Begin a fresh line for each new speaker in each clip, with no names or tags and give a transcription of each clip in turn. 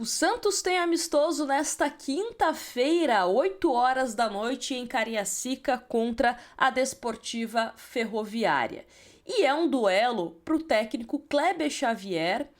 O Santos tem amistoso nesta quinta-feira, 8 horas da noite, em Cariacica, contra a Desportiva Ferroviária. E é um duelo para o técnico Kleber Xavier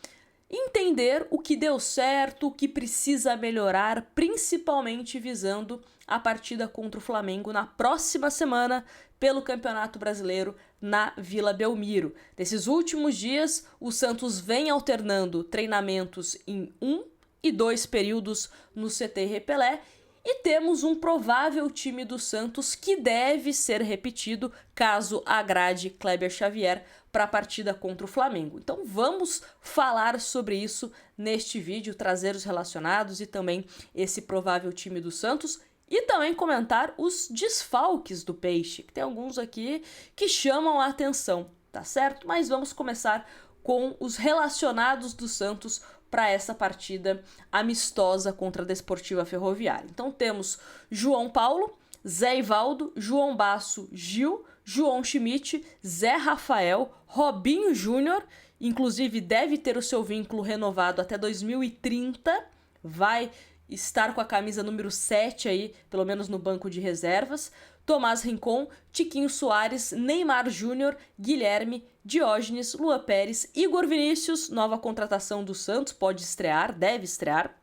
entender o que deu certo, o que precisa melhorar, principalmente visando a partida contra o Flamengo na próxima semana pelo Campeonato Brasileiro na Vila Belmiro. Nesses últimos dias, o Santos vem alternando treinamentos em 1 e 2 períodos no CT Repelé, e temos um provável time do Santos que deve ser repetido caso agrade Kleber Xavier para a partida contra o Flamengo. Então vamos falar sobre isso neste vídeo, trazer os relacionados e também esse provável time do Santos, e também comentar os desfalques do Peixe, que tem alguns aqui que chamam a atenção, tá certo? Mas vamos começar com os relacionados do Santos para essa partida amistosa contra a Desportiva Ferroviária. Então temos João Paulo, Zé Ivaldo, João Basso, Gil, João Schmidt, Zé Rafael, Robinho Júnior, inclusive deve ter o seu vínculo renovado até 2030, vai estar com a camisa número 7 aí, pelo menos no banco de reservas, Tomás Rincon, Tiquinho Soares, Neymar Júnior, Guilherme, Diógenes, Luan Pérez, Igor Vinícius, nova contratação do Santos, pode estrear, deve estrear,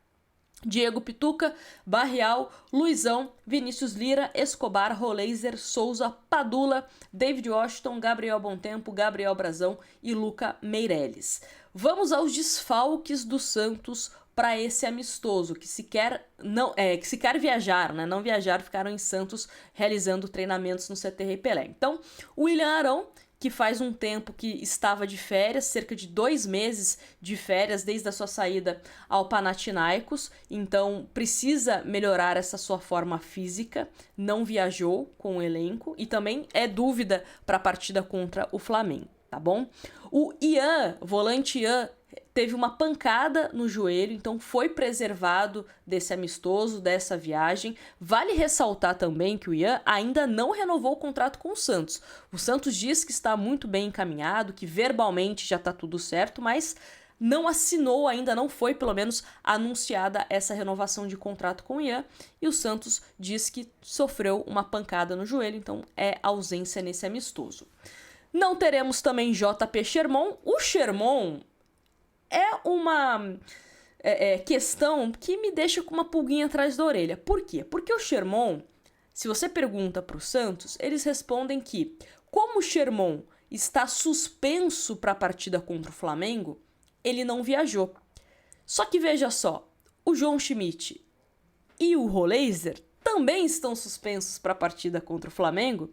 Diego Pituca, Barrial, Luizão, Vinícius Lira, Escobar, Roleiser, Souza, Padula, David Washington, Gabriel Bontempo, Gabriel Brazão e Luca Meireles. Vamos aos desfalques do Santos para esse amistoso, que se quer viajar, né? Não viajar, ficaram em Santos realizando treinamentos no CT Repelé. Então, o William Arão, que faz um tempo que estava de férias, cerca de 2 meses de férias desde a sua saída ao Panathinaikos, então precisa melhorar essa sua forma física, não viajou com o elenco e também é dúvida para a partida contra o Flamengo, tá bom? O Ian, volante Ian, teve uma pancada no joelho, então foi preservado desse amistoso, dessa viagem. Vale ressaltar também que o Ian ainda não renovou o contrato com o Santos. O Santos diz que está muito bem encaminhado, que verbalmente já está tudo certo, mas não assinou ainda, não foi pelo menos anunciada essa renovação de contrato com o Ian, e o Santos diz que sofreu uma pancada no joelho, então é ausência nesse amistoso. Não teremos também JP Sherman. O Sherman é uma questão que me deixa com uma pulguinha atrás da orelha. Por quê? Porque o Sherman, se você pergunta para o Santos, eles respondem que, como o Sherman está suspenso para a partida contra o Flamengo, ele não viajou. Só que veja só, o João Schmidt e o Roleiser também estão suspensos para a partida contra o Flamengo,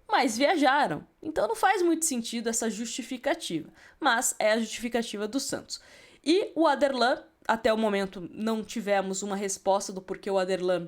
mas viajaram. Então não faz muito sentido essa justificativa, mas é a justificativa do Santos. E o Aderlan, até o momento não tivemos uma resposta do porquê o Aderlan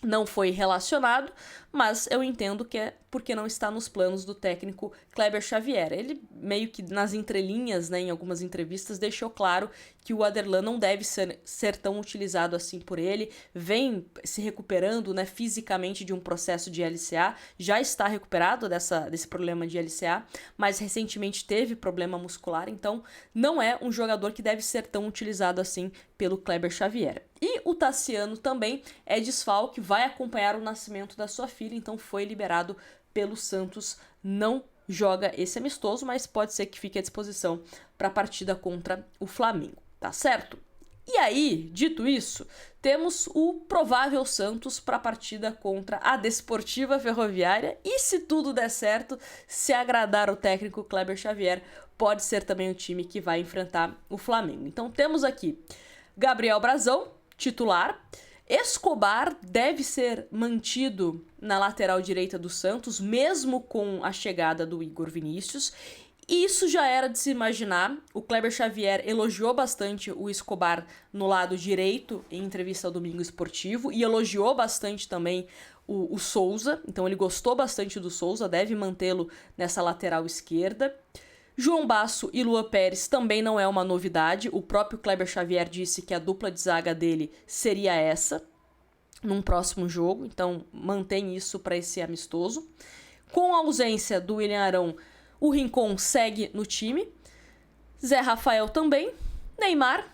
não foi relacionado, mas eu entendo que é porque não está nos planos do técnico Kleber Xavier. Ele meio que nas entrelinhas, né, em algumas entrevistas, deixou claro que o Aderlan não deve ser tão utilizado assim por ele, vem se recuperando, né, fisicamente de um processo de LCA, já está recuperado desse problema de LCA, mas recentemente teve problema muscular, então não é um jogador que deve ser tão utilizado assim pelo Kleber Xavier. E o Tassiano também é desfalque, vai acompanhar o nascimento da sua filha, então foi liberado pelo Santos, não joga esse amistoso, mas pode ser que fique à disposição para a partida contra o Flamengo, tá certo? E aí, dito isso, temos o provável Santos para a partida contra a Desportiva Ferroviária, e se tudo der certo, se agradar o técnico Kleber Xavier, pode ser também o time que vai enfrentar o Flamengo. Então temos aqui Gabriel Brazão, titular. Escobar deve ser mantido na lateral direita do Santos, mesmo com a chegada do Igor Vinícius. Isso já era de se imaginar. O Kleber Xavier elogiou bastante o Escobar no lado direito em entrevista ao Domingo Esportivo e elogiou bastante também o Souza. Então ele gostou bastante do Souza, deve mantê-lo nessa lateral esquerda. João Basso e Luan Pérez também não é uma novidade. O próprio Kleber Xavier disse que a dupla de zaga dele seria essa num próximo jogo, então mantém isso para esse amistoso. Com a ausência do William Arão, o Rincon segue no time. Zé Rafael também. Neymar,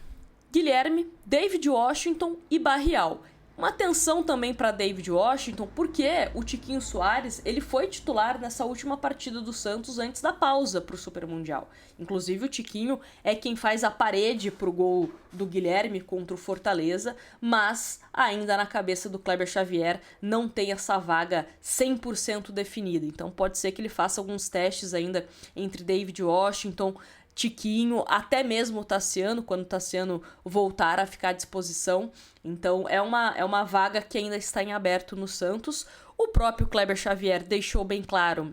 Guilherme, David Washington e Barrial. Uma atenção também para David Washington, porque o Tiquinho Soares ele foi titular nessa última partida do Santos antes da pausa para o Super Mundial. Inclusive o Tiquinho é quem faz a parede para o gol do Guilherme contra o Fortaleza, mas ainda na cabeça do Kleber Xavier não tem essa vaga 100% definida. Então pode ser que ele faça alguns testes ainda entre David Washington, Tiquinho, até mesmo o Tassiano, quando o Tassiano voltar a ficar à disposição. Então é uma vaga que ainda está em aberto no Santos. O próprio Kleber Xavier deixou bem claro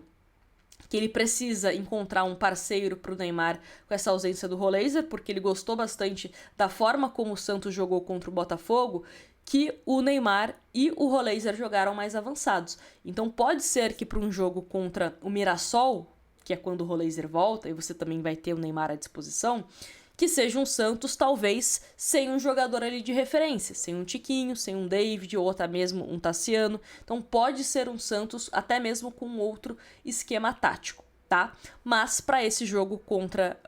que ele precisa encontrar um parceiro para o Neymar com essa ausência do Roleiser, porque ele gostou bastante da forma como o Santos jogou contra o Botafogo, que o Neymar e o Roleiser jogaram mais avançados. Então pode ser que para um jogo contra o Mirassol, que é quando o Roleiser volta, e você também vai ter o Neymar à disposição, que seja um Santos talvez sem um jogador ali de referência, sem um Tiquinho, sem um David ou até mesmo um Tassiano. Então pode ser um Santos até mesmo com outro esquema tático, tá? Mas para esse jogo contra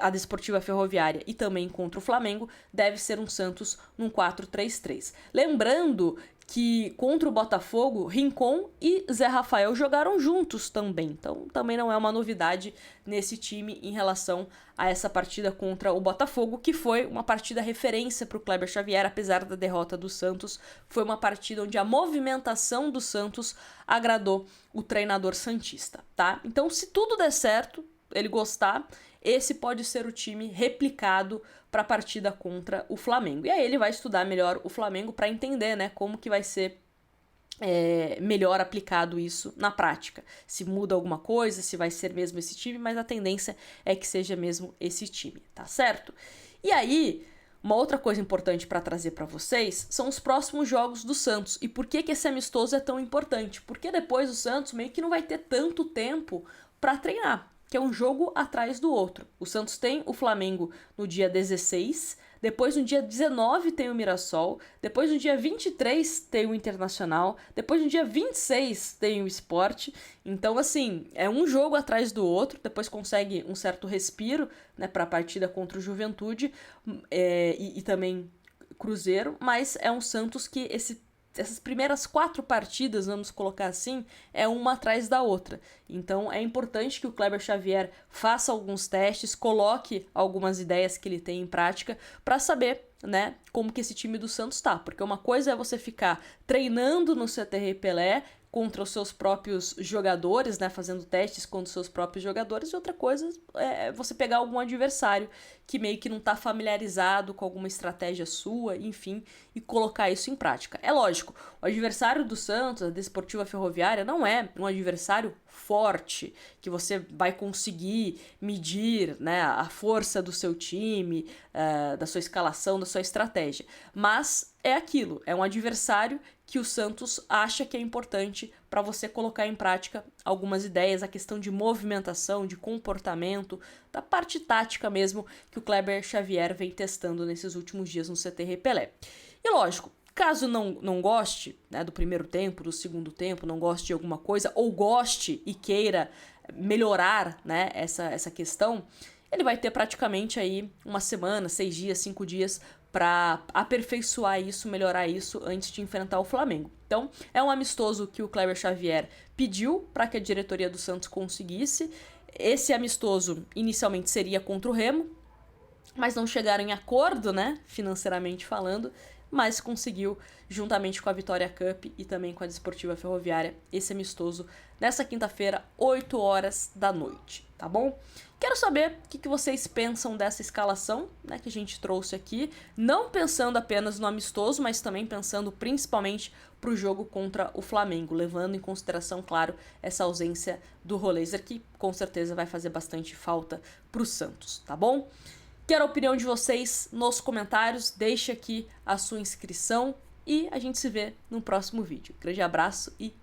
a Desportiva Ferroviária e também contra o Flamengo, deve ser um Santos num 4-3-3. Lembrando que contra o Botafogo, Rincon e Zé Rafael jogaram juntos também. Então também não é uma novidade nesse time em relação a essa partida contra o Botafogo, que foi uma partida referência para o Kleber Xavier, apesar da derrota do Santos. Foi uma partida onde a movimentação do Santos agradou o treinador santista, tá? Então se tudo der certo, ele gostar, esse pode ser o time replicado para a partida contra o Flamengo. E aí ele vai estudar melhor o Flamengo para entender, né, como que vai ser melhor aplicado isso na prática. Se muda alguma coisa, se vai ser mesmo esse time, mas a tendência é que seja mesmo esse time, tá certo? E aí, uma outra coisa importante para trazer para vocês são os próximos jogos do Santos. E por que esse amistoso é tão importante? Porque depois o Santos meio que não vai ter tanto tempo para treinar, que é um jogo atrás do outro. O Santos tem o Flamengo no dia 16, depois no dia 19 tem o Mirassol, depois no dia 23 tem o Internacional, depois no dia 26 tem o Sport. Então, assim, é um jogo atrás do outro, depois consegue um certo respiro, né, para a partida contra o Juventude e também Cruzeiro, mas é um Santos que essas primeiras 4 partidas, vamos colocar assim, é uma atrás da outra. Então é importante que o Kleber Xavier faça alguns testes, coloque algumas ideias que ele tem em prática para saber, né, como que esse time do Santos tá. Porque uma coisa é você ficar treinando no CTR Pelé contra os seus próprios jogadores, né, fazendo testes contra os seus próprios jogadores, e outra coisa é você pegar algum adversário que meio que não está familiarizado com alguma estratégia sua, enfim, e colocar isso em prática. É lógico, o adversário do Santos, a Desportiva Ferroviária, não é um adversário forte, que você vai conseguir medir, né, a força do seu time, da sua escalação, da sua estratégia, mas é aquilo, é um adversário que o Santos acha que é importante para você colocar em prática algumas ideias, a questão de movimentação, de comportamento, da parte tática mesmo que o Kleber Xavier vem testando nesses últimos dias no CTR Pelé. E lógico, caso não goste, né, do primeiro tempo, do segundo tempo, não goste de alguma coisa, ou goste e queira melhorar, né, essa questão, ele vai ter praticamente aí uma semana, 6 dias, 5 dias para aperfeiçoar isso, melhorar isso antes de enfrentar o Flamengo. Então, é um amistoso que o Kleber Xavier pediu para que a diretoria do Santos conseguisse. Esse amistoso inicialmente seria contra o Remo, mas não chegaram em acordo, né, financeiramente falando, mas conseguiu, juntamente com a Vitória Cup e também com a Desportiva Ferroviária, esse amistoso nessa quinta-feira, 8 horas da noite, tá bom? Quero saber o que vocês pensam dessa escalação, né, que a gente trouxe aqui, não pensando apenas no amistoso, mas também pensando principalmente para o jogo contra o Flamengo, levando em consideração, claro, essa ausência do Roleiser, que com certeza vai fazer bastante falta para o Santos, tá bom? Quero a opinião de vocês nos comentários, deixe aqui a sua inscrição e a gente se vê no próximo vídeo. Grande abraço e